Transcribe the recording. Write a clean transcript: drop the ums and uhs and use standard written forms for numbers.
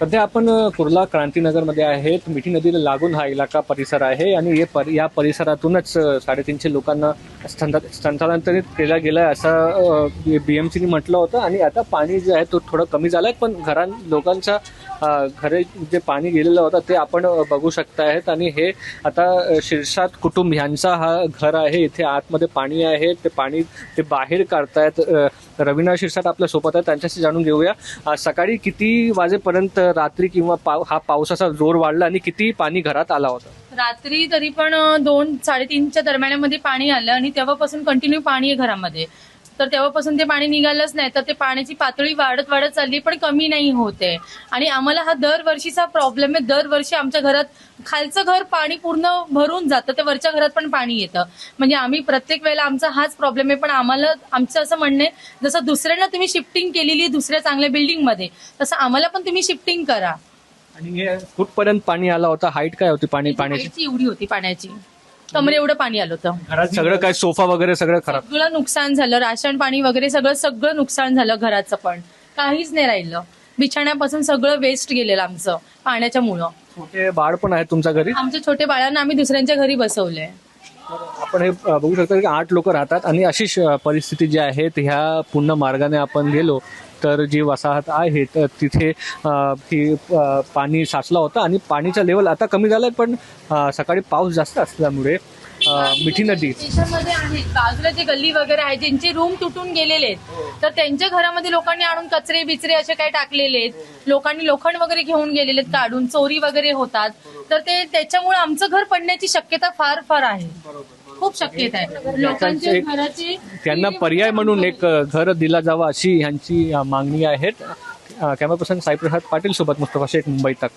सध्या आपण कुर्ला क्रांतीनगरमध्ये आहेत. मिठी नदीला लागून हा इलाका परिसर आहे आणि या परिसरातूनच 350 लोकांना स्थलांतरित केलं गेलं आहे असं BMCने म्हटलं होतं. आणि आता पाणी जे आहे तो थोडं कमी झालं आहे, पण लोकांच्या घरे जे पाणी गेलेलं होतं ते आपण बघू शकतायत. आणि हे आता शिरसाट कुटुंब यांचा हा घर आहे. इथे आतमध्ये पाणी आहे, ते पाणी ते बाहेर काढतायत. रवीना शिरसाट आपल्या सोबत आहे, त्यांच्याशी जाणून घेऊया सकाळी किती वाजेपर्यंत रात्री किंवा हा पावसाचा जोर वाढला आणि किती पाणी घरात आला होता. रात्री तरी पण 2-3:30च्या दरम्यानमध्ये पाणी आलं आणि तेव्हापासून कंटिन्यू पाणी आहे घरामध्ये. तर तेव्हापासून ते पाणी निघालंच नाही, तर ते पाण्याची पातळी वाढत वाढत चालली, पण कमी नाही होते. आणि आम्हाला हा दरवर्षीचा प्रॉब्लेम आहे. दरवर्षी आमच्या घरात खालचं घर पाणी पूर्ण भरून जातं, ते वरच्या घरात पण पाणी येतं. म्हणजे आम्ही प्रत्येक वेळेला आमचा हाच प्रॉब्लेम आहे. पण आम्हाला आमचं असं म्हणणं आहे, जसं दुसऱ्यांना तुम्ही शिफ्टिंग केलेली दुसऱ्या चांगल्या बिल्डिंगमध्ये, तसं आम्हाला पण तुम्ही शिफ्टिंग करा. आणि हे कुठपर्यंत पाणी आला होता? हाईट काय होती पाण्याची? एवढी होती पाण्याची, कमरे एवढं पाणी आलं होतं. घरात सगळं काय सोफा वगैरे सगळं खराब? सगळं नुकसान झालं, राशन पाणी वगैरे सगळं नुकसान झालं. घराचं पण काहीच नाही राहिलं. बिछाण्यापासून सगळं वेस्ट गेलेलं आमचं पाण्याच्या मुळे. छोटे बाळ पण आहे तुमच्या घरी? आमच्या छोटे बाळांना आम्ही दुसऱ्यांच्या घरी बसवलंय. आपण हे बघू शकतो की 8 लोक राहतात आणि अशी परिस्थिती जी आहे ह्या पूर्ण मार्गाने आपण गेलो तर जी वसाहत आहे तर तिथे ही पाणी साचला होता. आणि पाणीचा लेवल आता कमी झालाय, पण सकाळी पाऊस जास्त असल्यामुळे मिठी नदी स्टेशनमध्ये आहेत बाजूला जे गल्ली वगैरे आहे, ज्यांचे रूम तुटून गेलेले आहेत, तर त्यांच्या घरामध्ये लोकांनी आणून कचरे बिचरे असे काय टाकलेले आहेत. लोकांनी लोखंड वगैरे घेऊन गेलेले आहेत काढून, चोरी वगैरे होतात. तर त्याच्यामुळे आमचं घर पडण्याची शक्यता फार फार आहे, खूप शक्यता आहे. लोकांच्या घराची त्यांना पर्याय म्हणून एक घर दिला जावा अशी ह्यांची मागणी आहे. कॅमेरा पर्सन साईप्रसाद पाटील सोबत मुस्तफा शेख, मुंबई तक.